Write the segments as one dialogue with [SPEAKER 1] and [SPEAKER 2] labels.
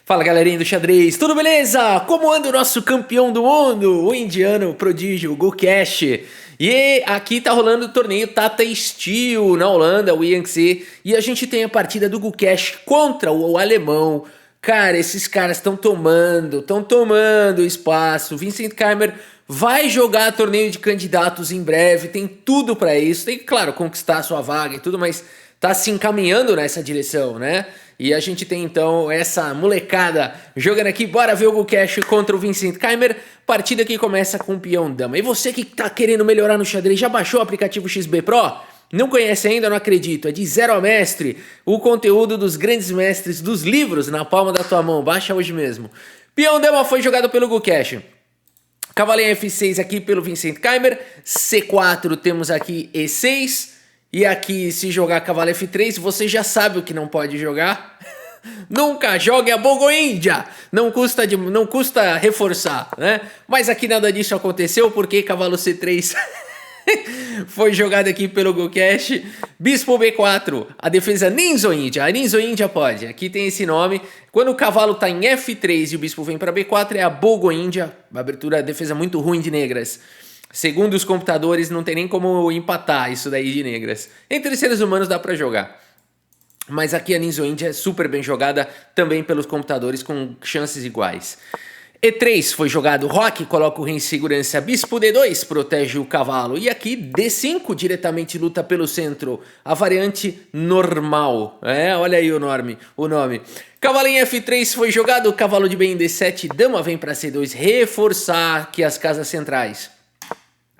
[SPEAKER 1] Fala galerinha do xadrez, tudo beleza? Como anda o nosso campeão do mundo, o indiano prodígio Gukesh? E aqui tá rolando o torneio Tata Steel na Holanda, o Yangtze, e a gente tem a partida do Gukesh contra o alemão. Cara, esses caras estão tomando espaço. Vincent Keimer vai jogar torneio de candidatos em breve, tem tudo pra isso. Tem que, claro, conquistar sua vaga e tudo, mas tá se encaminhando nessa direção, né? E a gente tem então essa molecada jogando aqui. Bora ver o Gukesh contra o Vincent Keimer. Partida que começa com o peão dama. E você que tá querendo melhorar no xadrez, já baixou o aplicativo XB Pro? Não conhece ainda? Não acredito. É de 0 a mestre. O conteúdo dos grandes mestres dos livros na palma da tua mão. Baixa hoje mesmo. Peão dama foi jogado pelo Gukesh. Cavalinho F6 aqui pelo Vincent Keimer. C4 temos aqui E6. E aqui, se jogar cavalo F3, você já sabe o que não pode jogar. Nunca jogue a Bogo Índia. Não custa reforçar, né? Mas aqui nada disso aconteceu, porque cavalo C3 foi jogado aqui pelo Gukesh. Bispo B4, a defesa Ninzo Índia. A Ninzo Índia pode, aqui tem esse nome. Quando o cavalo tá em F3 e o bispo vem para B4, é a Bogo Índia. Uma abertura, defesa muito ruim de negras. Segundo os computadores, não tem nem como empatar isso daí de negras. Entre seres humanos dá pra jogar. Mas aqui a Ninzo Índia é super bem jogada também pelos computadores com chances iguais. E3 foi jogado, Roque coloca o rei em segurança, bispo D2 protege o cavalo. E aqui D5 diretamente luta pelo centro, a variante normal. Olha aí o nome. Cavalinho F3 foi jogado, cavalo de bem em D7, dama vem para C2, reforçar aqui as casas centrais.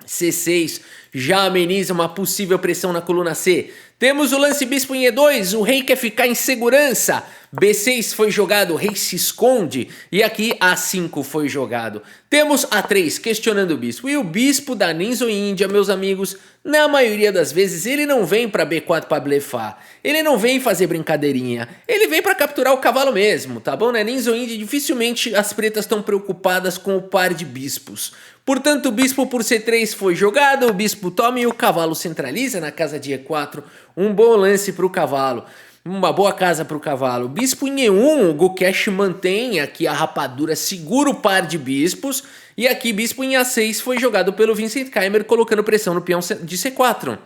[SPEAKER 1] C6 já ameniza uma possível pressão na coluna C. Temos o lance bispo em E2, o rei quer ficar em segurança. B6 foi jogado, o rei se esconde. E aqui A5 foi jogado. Temos A3 questionando o bispo. E o bispo da Ninzo Índia, meus amigos, na maioria das vezes ele não vem para B4 para blefar. Ele não vem fazer brincadeirinha. Ele vem para capturar o cavalo mesmo, tá bom? Na Ninzo Índia dificilmente as pretas estão preocupadas com o par de bispos. Portanto, o bispo por C3 foi jogado, o bispo toma e o cavalo centraliza na casa de E4. Um bom lance para o cavalo, uma boa casa para o cavalo. Bispo em E1, o Gukesh mantém aqui a rapadura, segura o par de bispos. E aqui bispo em A6 foi jogado pelo Vincent Keimer, colocando pressão no peão de C4.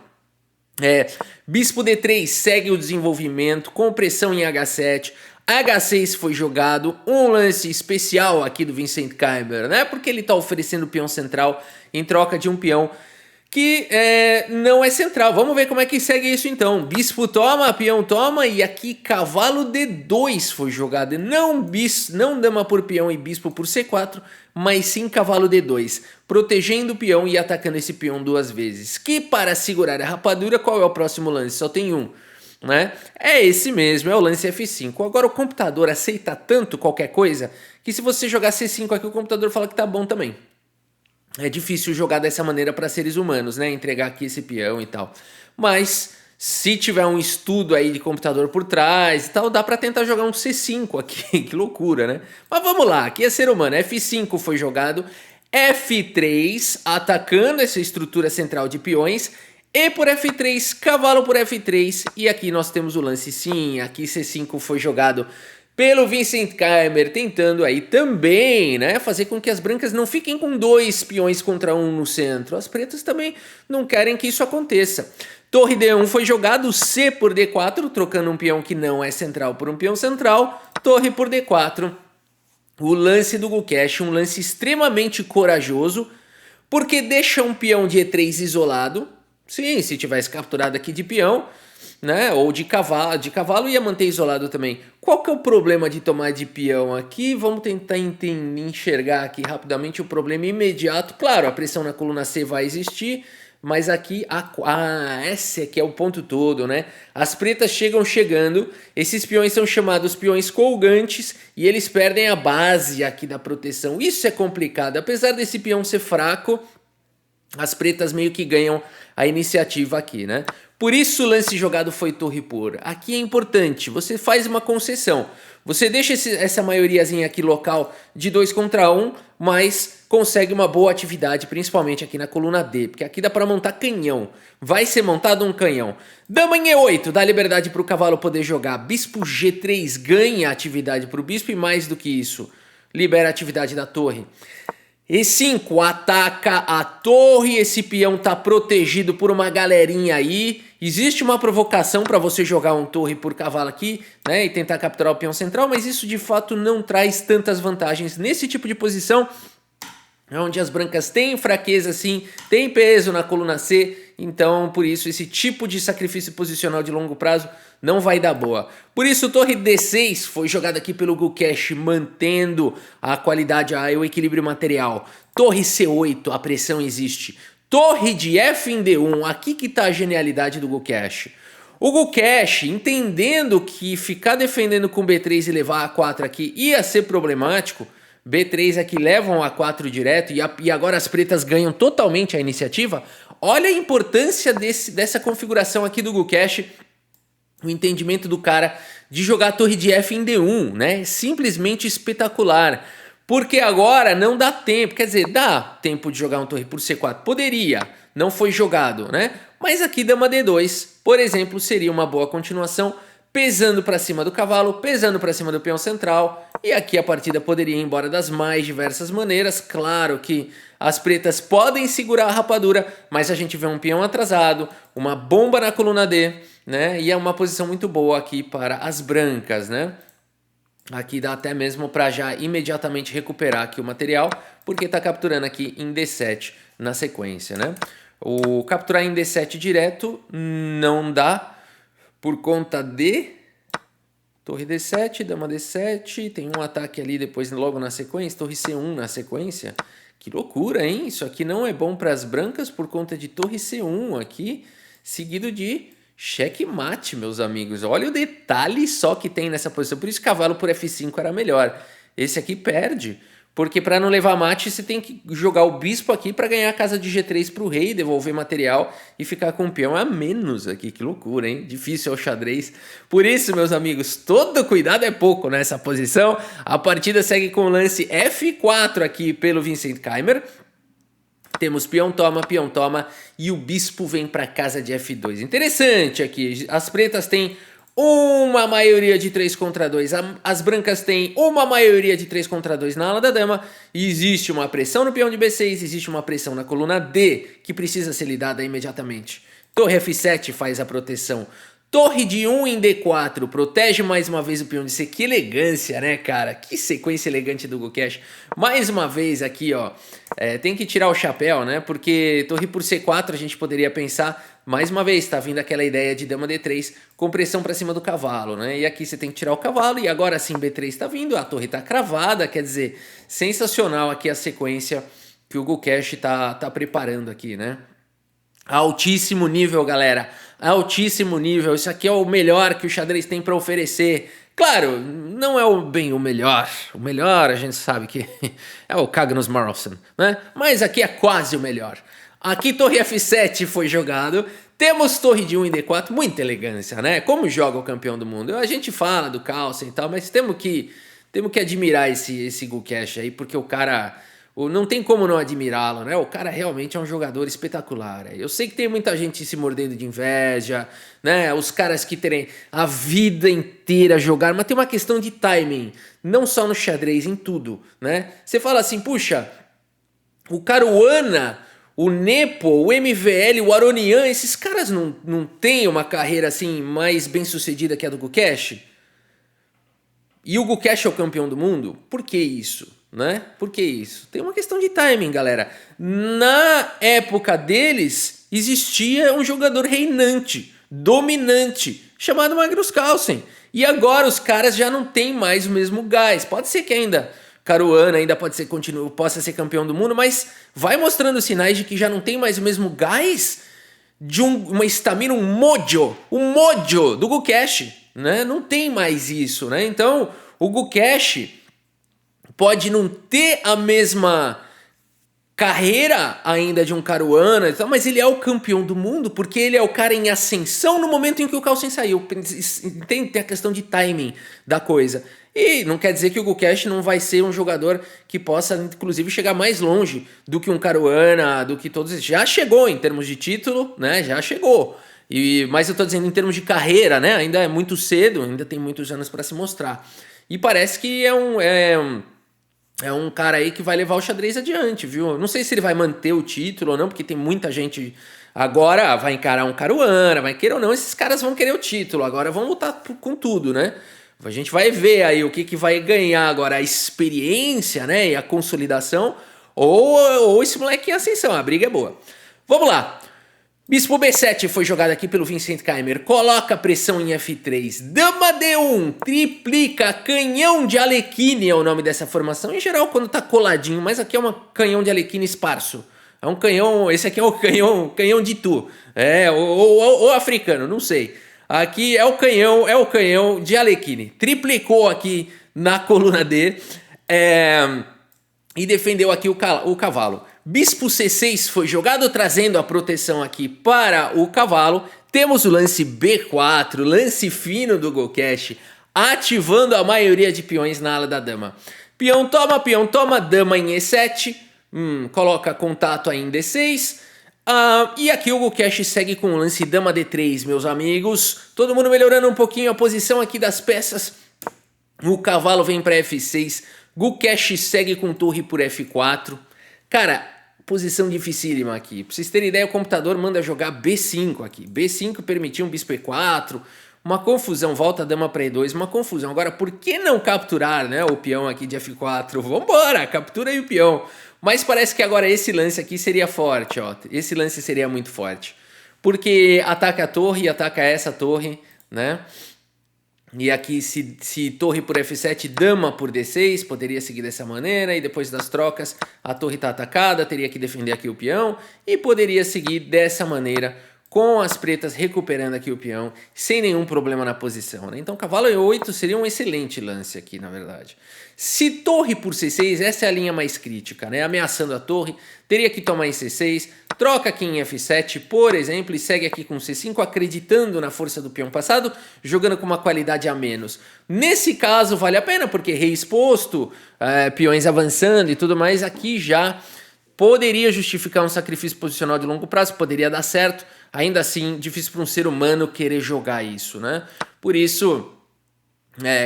[SPEAKER 1] Bispo D3 segue o desenvolvimento com pressão em H7. H6 foi jogado, um lance especial aqui do Vincent Keimer, né? Porque ele está oferecendo o peão central em troca de um peão que não é central. Vamos ver como é que segue isso então. Bispo toma, peão toma e aqui cavalo D2 foi jogado. Não dama por peão e bispo por C4, mas sim cavalo D2, protegendo o peão e atacando esse peão duas vezes. Que para segurar a rapadura, qual é o próximo lance? Só tem um. Né? É esse mesmo, é o lance F5. Agora o computador aceita tanto qualquer coisa que se você jogar C5 aqui, o computador fala que tá bom também. É difícil jogar dessa maneira para seres humanos, né? Entregar aqui esse peão e tal. Mas se tiver um estudo aí de computador por trás e tal, dá para tentar jogar um C5 aqui. Que loucura, né? Mas vamos lá, aqui é ser humano. F5 foi jogado, F3 atacando essa estrutura central de peões. E por F3, cavalo por F3, e aqui nós temos o lance sim, aqui C5 foi jogado pelo Vincent Keimer, tentando aí também, né, fazer com que as brancas não fiquem com dois peões contra um no centro. As pretas também não querem que isso aconteça. Torre D1 foi jogado, C por D4, trocando um peão que não é central por um peão central, torre por D4. O lance do Gukesh, um lance extremamente corajoso, porque deixa um peão de E3 isolado. Sim, se tivesse capturado aqui de peão, né, ou de cavalo ia manter isolado também. Qual que é o problema de tomar de peão aqui? Vamos tentar enxergar aqui rapidamente o problema imediato. Claro, a pressão na coluna C vai existir, mas aqui, esse aqui é o ponto todo, né? As pretas chegando, esses peões são chamados peões colgantes e eles perdem a base aqui da proteção. Isso é complicado, apesar desse peão ser fraco, as pretas meio que ganham a iniciativa aqui, né? Por isso o lance jogado foi torre por. Aqui é importante, você faz uma concessão. Você deixa essa maioriazinha aqui local de 2 contra 1, mas consegue uma boa atividade, principalmente aqui na coluna D, porque aqui dá para montar canhão. Vai ser montado um canhão. Dama em E8, dá liberdade para o cavalo poder jogar. Bispo G3 ganha atividade para o bispo e mais do que isso, libera a atividade da torre. E5 ataca a torre, esse peão tá protegido por uma galerinha aí. Existe uma provocação para você jogar um torre por cavalo aqui, né, e tentar capturar o peão central, mas isso de fato não traz tantas vantagens nesse tipo de posição, onde as brancas têm fraqueza sim, tem peso na coluna C, então por isso esse tipo de sacrifício posicional de longo prazo não vai dar boa. Por isso torre D6 foi jogada aqui pelo Gukesh, mantendo a qualidade, o equilíbrio material. Torre C8, a pressão existe. Torre de F em D1, aqui que está a genialidade do Gukesh. O Gukesh, entendendo que ficar defendendo com B3 e levar A4 aqui ia ser problemático, B3 aqui levam A4 direto e agora as pretas ganham totalmente a iniciativa. Olha a importância dessa configuração aqui do Gukesh, o entendimento do cara de jogar a torre de F em D1, né? Simplesmente espetacular. Porque agora não dá tempo, quer dizer, dá tempo de jogar uma torre por C4, poderia, não foi jogado, né? Mas aqui dama D2, por exemplo, seria uma boa continuação, pesando para cima do cavalo, pesando para cima do peão central, e aqui a partida poderia ir embora das mais diversas maneiras. Claro que as pretas podem segurar a rapadura, mas a gente vê um peão atrasado, uma bomba na coluna D, né? E é uma posição muito boa aqui para as brancas, né? Aqui dá até mesmo para já imediatamente recuperar aqui o material, porque está capturando aqui em D7 na sequência, né? O capturar em D7 direto não dá, por conta de torre D7, dama D7, tem um ataque ali depois logo na sequência, torre C1 na sequência. Que loucura, hein? Isso aqui não é bom para as brancas por conta de torre C1 aqui, seguido de checkmate, meus amigos. Olha o detalhe só que tem nessa posição, por isso cavalo por F5 era melhor. Esse aqui perde, porque para não levar mate você tem que jogar o bispo aqui para ganhar a casa de G3 para o rei, devolver material e ficar com um peão a menos aqui. Que loucura, hein? Difícil é o xadrez. Por isso, meus amigos, todo cuidado é pouco nessa posição. A partida segue com o lance F4 aqui pelo Vincent Keimer. Temos peão toma e o bispo vem para casa de F2. Interessante aqui, as pretas têm uma maioria de 3 contra 2, as brancas têm uma maioria de 3 contra 2 na ala da dama, e existe uma pressão no peão de B6, existe uma pressão na coluna D, que precisa ser lidada imediatamente. Torre F7 faz a proteção. Torre de 1 em D4, protege mais uma vez o peão de C. Que elegância, né, cara? Que sequência elegante do Gukesh. Mais uma vez aqui, ó, tem que tirar o chapéu, né? Porque torre por C4 a gente poderia pensar, mais uma vez, tá vindo aquela ideia de dama D3 com pressão pra cima do cavalo, né? E aqui você tem que tirar o cavalo e agora sim B3 tá vindo, a torre tá cravada, quer dizer, sensacional aqui a sequência que o Gukesh tá preparando aqui, né? Altíssimo nível, galera. Altíssimo nível. Isso aqui é o melhor que o xadrez tem para oferecer. Claro, não é bem o melhor. O melhor a gente sabe que é o Magnus Carlsen, né? Mas aqui é quase o melhor. Aqui torre F7 foi jogado. Temos torre de 1 em D4. Muita elegância, né? Como joga o campeão do mundo. A gente fala do Carlsen e tal, mas temos que admirar esse Gukesh aí, porque o cara... Não tem como não admirá-lo, né? O cara realmente é um jogador espetacular. Eu sei que tem muita gente se mordendo de inveja, né? Os caras que terem a vida inteira jogar, mas tem uma questão de timing, não só no xadrez, em tudo, né? Você fala assim, puxa, o Caruana, o Nepo, o MVL, o Aronian, esses caras não têm uma carreira assim mais bem sucedida que a do Gukesh? E o Gukesh é o campeão do mundo? Por que isso? Né? Por que isso? Tem uma questão de timing, galera. Na época deles, existia um jogador reinante, dominante, chamado Magnus Carlsen. E agora os caras já não têm mais o mesmo gás. Pode ser que ainda Caruana ainda possa ser campeão do mundo, mas vai mostrando sinais de que já não tem mais o mesmo gás de uma estamina, um mojo do Gukesh, né? Não tem mais isso, né? Então, o Gukesh pode não ter a mesma carreira ainda de um Caruana e tal, mas ele é o campeão do mundo porque ele é o cara em ascensão no momento em que o Carlsen saiu. Tem a questão de timing da coisa. E não quer dizer que o Gukesh não vai ser um jogador que possa, inclusive, chegar mais longe do que um Caruana, do que todos eles. Já chegou em termos de título, né? Já chegou. Mas eu tô dizendo em termos de carreira, né? Ainda é muito cedo, ainda tem muitos anos para se mostrar. E parece que é um cara aí que vai levar o xadrez adiante, viu? Não sei se ele vai manter o título ou não, porque tem muita gente agora vai encarar um Caruana, vai querer ou não, esses caras vão querer o título, agora vão lutar com tudo, né? A gente vai ver aí o que vai ganhar agora, a experiência, né, e a consolidação, ou esse moleque em ascensão, a briga é boa. Vamos lá. Bispo B7 foi jogado aqui pelo Vincent Keimer. Coloca pressão em F3. Dama D1. Triplica. Canhão de Alekhine é o nome dessa formação. Em geral, quando tá coladinho. Mas aqui é um canhão de Alekhine esparso. É um canhão... Esse aqui é o canhão de Tu. Ou africano, não sei. Aqui é o canhão de Alekhine. Triplicou aqui na coluna D. E defendeu aqui o cavalo. Bispo C6 foi jogado trazendo a proteção aqui para o cavalo. Temos o lance B4, lance fino do Gukesh, ativando a maioria de peões na ala da dama. Peão toma, dama em E7, coloca contato aí em D6. E aqui o Gukesh segue com o lance dama D3, meus amigos. Todo mundo melhorando um pouquinho a posição aqui das peças. O cavalo vem para F6, Gukesh segue com torre por F4. Cara, posição dificílima aqui. Pra vocês terem ideia, o computador manda jogar B5 aqui. B5 permitiu um bispo E4, uma confusão, volta a dama para E2, uma confusão. Agora, por que não capturar, né, o peão aqui de F4? Vambora, captura aí o peão. Mas parece que agora esse lance aqui seria forte, ó. Esse lance seria muito forte. Porque ataca a torre e ataca essa torre, né? E aqui, se torre por F7, dama por D6, poderia seguir dessa maneira. E depois das trocas, a torre está atacada, teria que defender aqui o peão. E poderia seguir dessa maneira, com as pretas recuperando aqui o peão, sem nenhum problema na posição, né? Então, cavalo E8 seria um excelente lance aqui, na verdade. Se torre por C6, essa é a linha mais crítica, né? Ameaçando a torre, teria que tomar em C6, troca aqui em F7, por exemplo, e segue aqui com C5, acreditando na força do peão passado, jogando com uma qualidade a menos. Nesse caso, vale a pena, porque rei exposto, peões avançando e tudo mais, aqui já poderia justificar um sacrifício posicional de longo prazo, poderia dar certo. Ainda assim, difícil para um ser humano querer jogar isso, né? Por isso,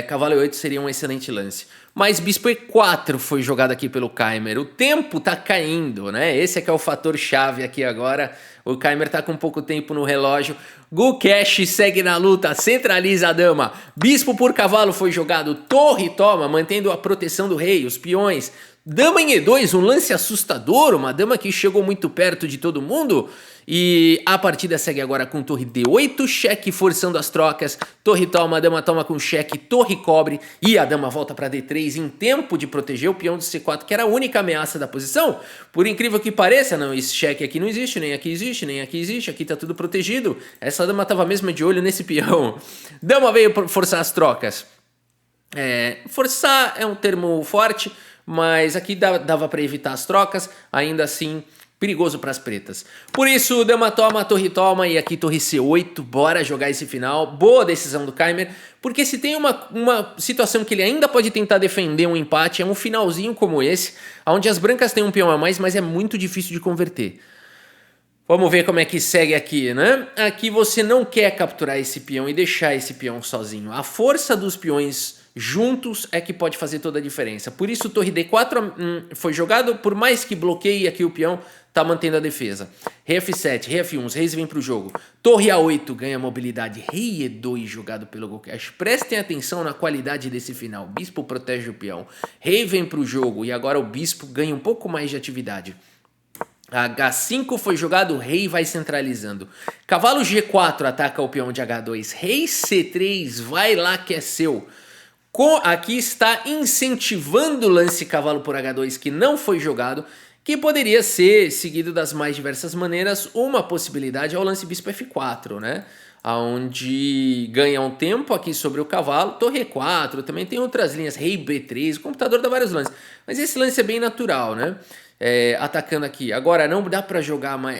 [SPEAKER 1] cavalo E8 seria um excelente lance. Mas bispo E4 foi jogado aqui pelo Keimer. O tempo tá caindo, né? Esse é que é o fator chave aqui agora. O Keimer tá com pouco tempo no relógio. Gukesh segue na luta, centraliza a dama. Bispo por cavalo foi jogado. Torre toma, mantendo a proteção do rei, os peões. Dama em E2, um lance assustador. Uma dama que chegou muito perto de todo mundo. E a partida segue agora com torre D8, cheque forçando as trocas, torre toma, dama toma com cheque, torre cobre e a dama volta para D3 em tempo de proteger o peão do C4, que era a única ameaça da posição. Por incrível que pareça, não, esse cheque aqui não existe, nem aqui existe, nem aqui existe, aqui tá tudo protegido. Essa dama tava mesmo de olho nesse peão. Dama veio forçar as trocas. Forçar é um termo forte, mas aqui dava para evitar as trocas, ainda assim perigoso para as pretas. Por isso, dama toma, torre toma e aqui torre C8. Bora jogar esse final. Boa decisão do Keimer. Porque se tem uma situação que ele ainda pode tentar defender um empate, é um finalzinho como esse, onde as brancas têm um peão a mais, mas é muito difícil de converter. Vamos ver como é que segue aqui, né? Aqui você não quer capturar esse peão e deixar esse peão sozinho. A força dos peões juntos é que pode fazer toda a diferença. Por isso, torre D4 foi jogado, por mais que bloqueie aqui o peão, tá mantendo a defesa. Rei F7, rei F1, os reis vêm pro jogo. Torre A8 ganha mobilidade. Rei E2 jogado pelo Gukesh. Prestem atenção na qualidade desse final. Bispo protege o peão. Rei vem pro jogo e agora o bispo ganha um pouco mais de atividade. H5 foi jogado, o rei vai centralizando. Cavalo G4 ataca o peão de H2. Rei C3, vai lá que é seu. Aqui está incentivando o lance cavalo por H2 que não foi jogado, que poderia ser seguido das mais diversas maneiras. Uma possibilidade é o lance bispo F4, né? Onde ganha um tempo aqui sobre o cavalo, torre E4, também tem outras linhas, rei B3, o computador dá vários lances. Mas esse lance é bem natural, né? atacando aqui. Agora, não dá pra jogar mais...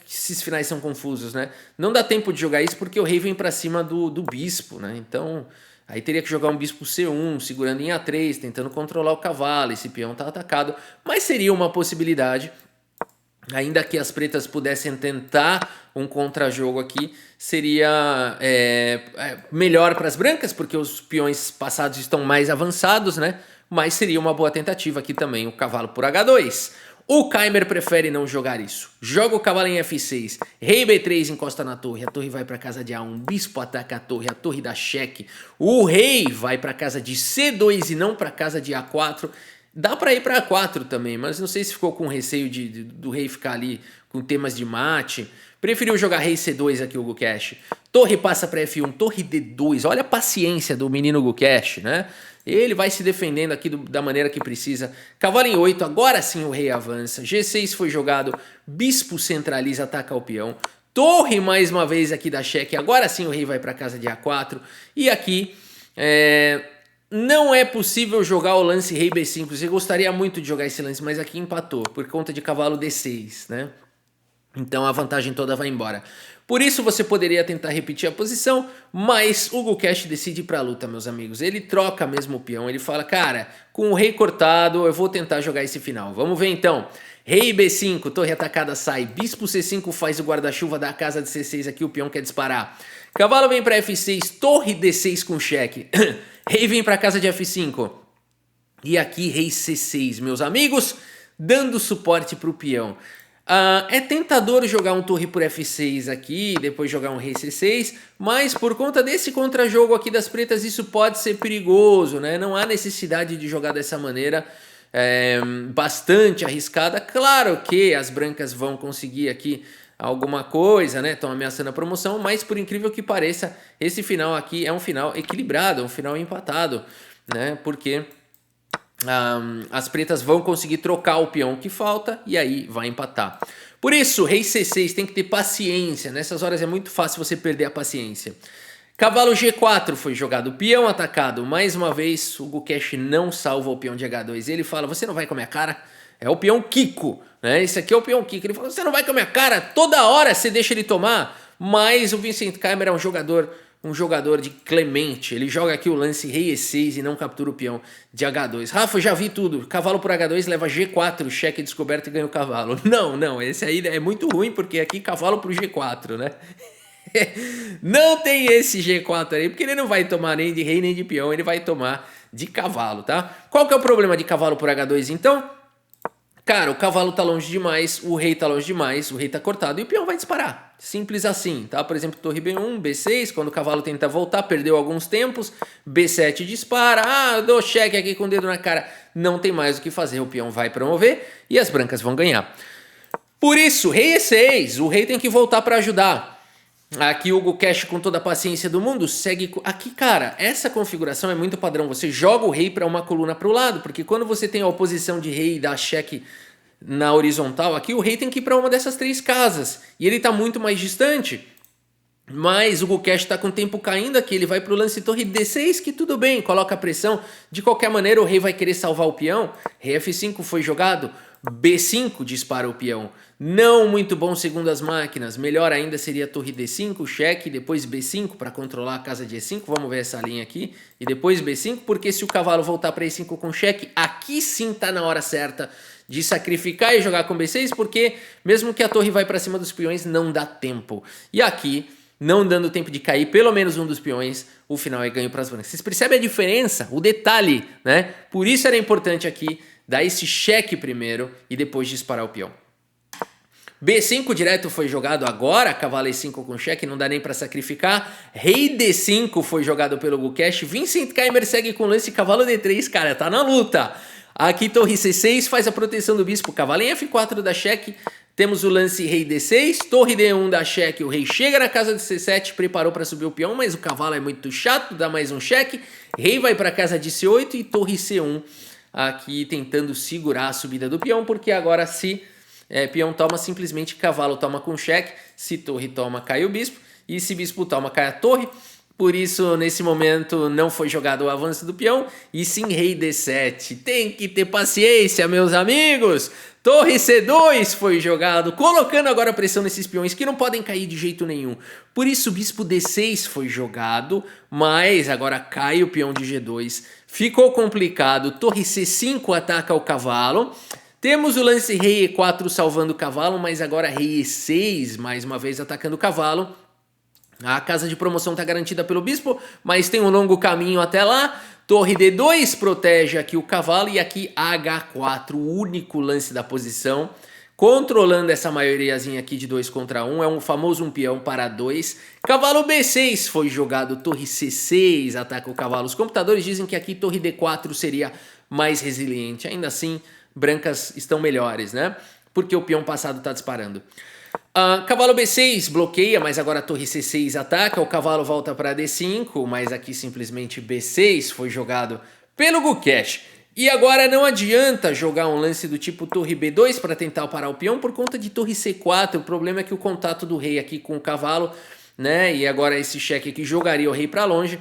[SPEAKER 1] Esses finais são confusos, né? Não dá tempo de jogar isso porque o rei vem pra cima do bispo, né? Então, aí teria que jogar um bispo C1, segurando em A3, tentando controlar o cavalo. Esse peão tá atacado. Mas seria uma possibilidade. Ainda que as pretas pudessem tentar um contra-jogo aqui, seria melhor para as brancas, porque os peões passados estão mais avançados, né? Mas seria uma boa tentativa aqui também, o cavalo por H2. O Keimer prefere não jogar isso. Joga o cavalo em F6, rei B3 encosta na torre, a torre vai para casa de A1, bispo ataca a torre dá cheque. O rei vai para casa de C2 e não para casa de A4. Dá para ir para A4 também, mas não sei se ficou com receio do rei ficar ali com temas de mate. Preferiu jogar rei C2 aqui o Gukesh. Torre passa para F1, torre D2. Olha a paciência do menino Gukesh, né? Ele vai se defendendo aqui da maneira que precisa. Cavalo em 8, agora sim o rei avança. G6 foi jogado, bispo centraliza, ataca o peão. Torre mais uma vez aqui dá cheque, agora sim o rei vai para casa de A4. E aqui... não é possível jogar o lance rei B5. Você gostaria muito de jogar esse lance, mas aqui empatou, por conta de cavalo D6, né? Então a vantagem toda vai embora. Por isso você poderia tentar repetir a posição, mas o Gukesh decide ir pra luta, meus amigos. Ele troca mesmo o peão, ele fala, cara, com o rei cortado eu vou tentar jogar esse final. Vamos ver então. Rei B5, torre atacada sai, bispo C5 faz o guarda-chuva da casa de C6 aqui, o peão quer disparar. Cavalo vem para F6, torre D6 com cheque. Rei vem para casa de F5. E aqui rei C6, meus amigos, dando suporte para o peão. É tentador jogar um torre por F6 aqui, depois jogar um rei C6, mas por conta desse contra-jogo aqui das pretas, isso pode ser perigoso, né? Não há necessidade de jogar dessa maneira, bastante arriscada. Claro que as brancas vão conseguir aqui alguma coisa, né? Estão ameaçando a promoção, mas por incrível que pareça, esse final aqui é um final equilibrado, um final empatado, né? Porque as pretas vão conseguir trocar o peão que falta e aí vai empatar. Por isso, rei C6 tem que ter paciência. Nessas horas é muito fácil você perder a paciência. Cavalo G4 foi jogado, peão atacado. Mais uma vez, o Gukesh não salva o peão de H2. Ele fala, você não vai com a minha cara? É o peão Kiko, né? Esse aqui é o peão Kiko. Ele fala, você não vai com a minha cara? Toda hora você deixa ele tomar. Mas o Vincent Keimer é um jogador de clemente. Ele joga aqui o lance rei E6 e não captura o peão de H2. Rafa, já vi tudo. Cavalo por H2 leva G4, cheque descoberto e ganha o cavalo. Não, esse aí é muito ruim, porque aqui cavalo pro G4, né? Não tem esse G4 aí, porque ele não vai tomar nem de rei nem de peão, ele vai tomar de cavalo, tá? Qual que é o problema de cavalo por H2, então? Cara, o cavalo tá longe demais, o rei tá longe demais, o rei tá cortado e o peão vai disparar. Simples assim, tá? Por exemplo, torre B1, B6, quando o cavalo tenta voltar, perdeu alguns tempos, B7 dispara, dou cheque aqui com o dedo na cara. Não tem mais o que fazer, o peão vai promover e as brancas vão ganhar. Por isso, rei E6, o rei tem que voltar para ajudar. Aqui o Gukesh, com toda a paciência do mundo, segue... Aqui, cara, essa configuração é muito padrão. Você joga o rei para uma coluna para o lado, porque quando você tem a oposição de rei e dá cheque na horizontal, aqui o rei tem que ir para uma dessas três casas. E ele está muito mais distante. Mas o Gukesh está com o tempo caindo aqui, ele vai para o lance torre D6, que tudo bem, coloca pressão. De qualquer maneira, o rei vai querer salvar o peão. Rei F5 foi jogado, B5 dispara o peão. Não muito bom segundo as máquinas, melhor ainda seria torre D5, cheque, depois B5 para controlar a casa de E5, vamos ver essa linha aqui, e depois B5, porque se o cavalo voltar para E5 com cheque, aqui sim tá na hora certa de sacrificar e jogar com B6, porque mesmo que a torre vai para cima dos peões, não dá tempo. E aqui, não dando tempo de cair pelo menos um dos peões, o final é ganho para as brancas. Vocês percebem a diferença? O detalhe, né? Por isso era importante aqui dar esse cheque primeiro e depois disparar o peão. B5 direto foi jogado agora, cavalo E5 com cheque, não dá nem para sacrificar. Rei D5 foi jogado pelo Gukesh, Vincent Keimer segue com lance, cavalo D3, cara, tá na luta. Aqui torre C6 faz a proteção do bispo, cavalo em F4 dá cheque. Temos o lance rei D6, torre D1 dá cheque, o rei chega na casa de C7, preparou para subir o peão, mas o cavalo é muito chato, dá mais um cheque. Rei vai para casa de C8 e torre C1 aqui tentando segurar a subida do peão, porque agora se peão toma, simplesmente cavalo toma com cheque, se torre toma cai o bispo, e se bispo toma cai a torre. Por isso, nesse momento, não foi jogado o avanço do peão, e sim rei D7. Tem que ter paciência, meus amigos! Torre C2 foi jogado, colocando agora pressão nesses peões que não podem cair de jeito nenhum. Por isso, bispo D6 foi jogado, mas agora cai o peão de G2. Ficou complicado, torre C5 ataca o cavalo. Temos o lance rei E4 salvando o cavalo, mas agora rei E6 mais uma vez atacando o cavalo. A casa de promoção está garantida pelo bispo, mas tem um longo caminho até lá. Torre D2 protege aqui o cavalo e aqui H4, o único lance da posição. Controlando essa maioriazinha aqui de 2 contra 1, é um famoso peão para 2. Cavalo B6 foi jogado, torre C6 ataca o cavalo. Os computadores dizem que aqui torre D4 seria mais resiliente. Ainda assim, brancas estão melhores, né? Porque o peão passado está disparando. Cavalo B6 bloqueia, mas agora a torre C6 ataca, o cavalo volta para D5, mas aqui simplesmente B6 foi jogado pelo Gukesh. E agora não adianta jogar um lance do tipo torre B2 para tentar parar o peão por conta de torre C4, o problema é que o contato do rei aqui com o cavalo, né, e agora esse cheque aqui jogaria o rei para longe.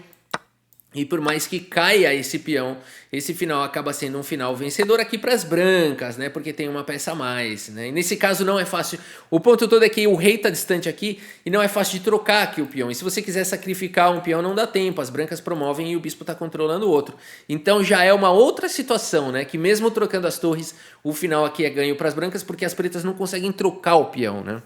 [SPEAKER 1] E por mais que caia esse peão, esse final acaba sendo um final vencedor aqui para as brancas, né? Porque tem uma peça a mais, né? E nesse caso não é fácil. O ponto todo é que o rei está distante aqui e não é fácil de trocar aqui o peão. E se você quiser sacrificar um peão, não dá tempo. As brancas promovem e o bispo está controlando o outro. Então já é uma outra situação, né? Que mesmo trocando as torres, o final aqui é ganho para as brancas porque as pretas não conseguem trocar o peão, né?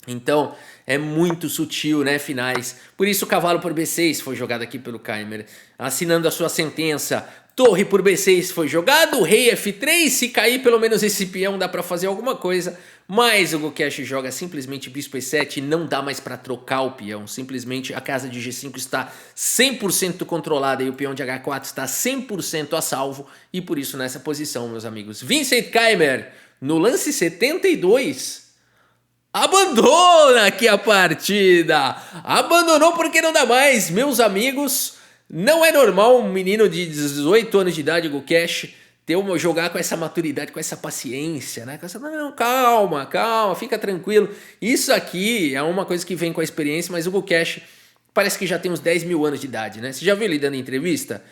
[SPEAKER 1] Então, é muito sutil, né, finais. Por isso o cavalo por B6 foi jogado aqui pelo Keimer. Assinando a sua sentença, torre por B6 foi jogado, rei F3, se cair pelo menos esse peão dá pra fazer alguma coisa. Mas o Gukesh joga simplesmente bispo E7 e não dá mais pra trocar o peão. Simplesmente a casa de G5 está 100% controlada e o peão de H4 está 100% a salvo. E por isso nessa posição, meus amigos. Vincent Keimer, no lance 72... abandona aqui a partida, abandonou porque não dá mais, meus amigos. Não é normal um menino de 18 anos de idade, Gukesh, jogar com essa maturidade, com essa paciência, né? Não, calma, fica tranquilo. Isso aqui é uma coisa que vem com a experiência, mas o Gukesh parece que já tem uns 10 mil anos de idade, né? Você já viu ele dando entrevista?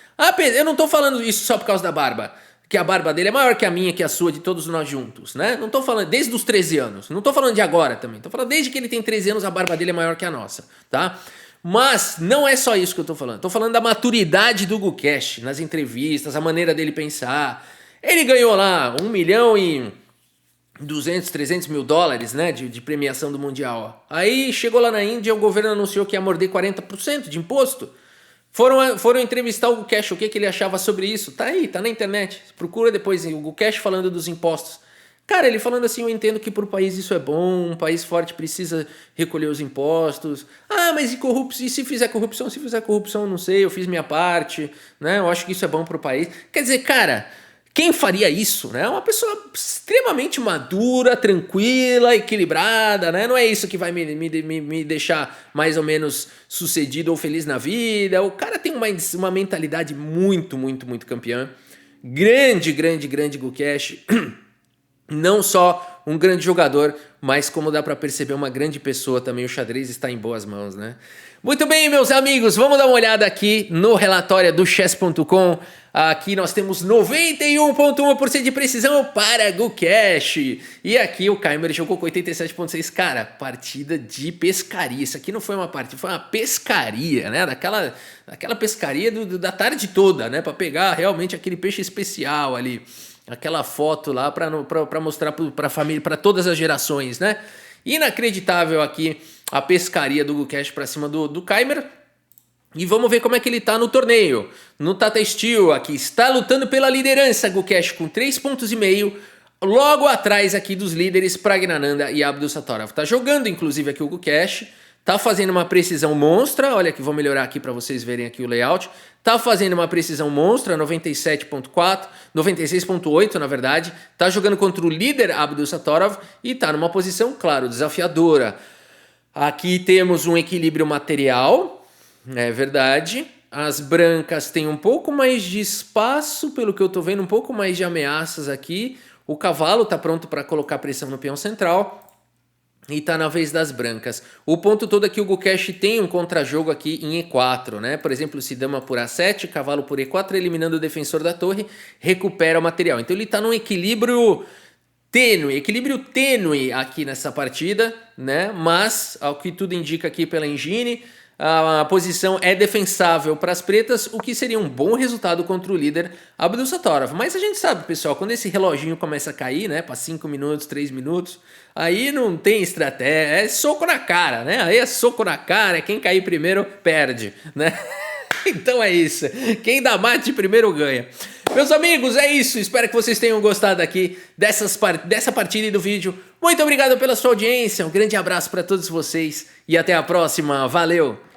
[SPEAKER 1] Eu não tô falando isso só por causa da barba. Que a barba dele é maior que a minha, que a sua, de todos nós juntos, né? Não tô falando desde os 13 anos, não tô falando de agora também. Tô falando desde que ele tem 13 anos, a barba dele é maior que a nossa, tá? Mas não é só isso que eu tô falando. Tô falando da maturidade do Gukesh nas entrevistas, a maneira dele pensar. Ele ganhou lá 1 milhão e 200, 300 mil dólares, né, de premiação do Mundial. Aí chegou lá na Índia, o governo anunciou que ia morder 40% de imposto. Foram entrevistar o Gukesh, o que ele achava sobre isso. Tá aí, tá na internet. Procura depois o Gukesh falando dos impostos. Cara, ele falando assim, eu entendo que para o país isso é bom, um país forte precisa recolher os impostos. Ah, mas e se fizer corrupção? Se fizer corrupção, não sei, eu fiz minha parte, né? Eu acho que isso é bom para o país. Quer dizer, cara, quem faria isso, né? Uma pessoa extremamente madura, tranquila, equilibrada, né? Não é isso que vai me deixar mais ou menos sucedido ou feliz na vida. O cara tem uma mentalidade muito, muito, muito campeã. Grande Gukesh. Não só um grande jogador, mas como dá pra perceber, uma grande pessoa também. O xadrez está em boas mãos, né? Muito bem, meus amigos, vamos dar uma olhada aqui no relatório do chess.com. Aqui nós temos 91,1% de precisão para Gukesh. E aqui o Keimer jogou com 87,6%. Cara, partida de pescaria. Isso aqui não foi uma partida, foi uma pescaria, né? Daquela pescaria da tarde toda, né? Para pegar realmente aquele peixe especial ali. Aquela foto lá para mostrar para a família, para todas as gerações, né? Inacreditável aqui a pescaria do Gukesh para cima do Keimer. E vamos ver como é que ele tá no torneio. No Tata Steel aqui, está lutando pela liderança, Gukesh com 3,5 pontos. Logo atrás aqui dos líderes Praggnanandhaa e Abdusattorov. Tá jogando inclusive aqui o Gukesh. Tá fazendo uma precisão monstra. Olha aqui, vou melhorar aqui para vocês verem aqui o layout. Tá fazendo uma precisão monstra, 97,4, 96,8 na verdade. Tá jogando contra o líder Abdusattorov e tá numa posição, claro, desafiadora. Aqui temos um equilíbrio material, é verdade. As brancas têm um pouco mais de espaço, pelo que eu tô vendo, um pouco mais de ameaças aqui. O cavalo tá pronto para colocar pressão no peão central. E tá na vez das brancas. O ponto todo é que o Gukesh tem um contrajogo aqui em E4, né? Por exemplo, se dama por A7, cavalo por E4, eliminando o defensor da torre, recupera o material. Então ele tá num equilíbrio tênue aqui nessa partida, né? Mas, ao que tudo indica aqui pela engine, a posição é defensável para as pretas, o que seria um bom resultado contra o líder Abdusattorov. Mas a gente sabe, pessoal, quando esse reloginho começa a cair, né, para 5 minutos, 3 minutos, aí não tem estratégia, é soco na cara, né? Aí é soco na cara, quem cair primeiro perde, né? Então é isso. Quem dá mate primeiro ganha. Meus amigos, é isso. Espero que vocês tenham gostado aqui dessa partida e do vídeo. Muito obrigado pela sua audiência. Um grande abraço para todos vocês e até a próxima. Valeu!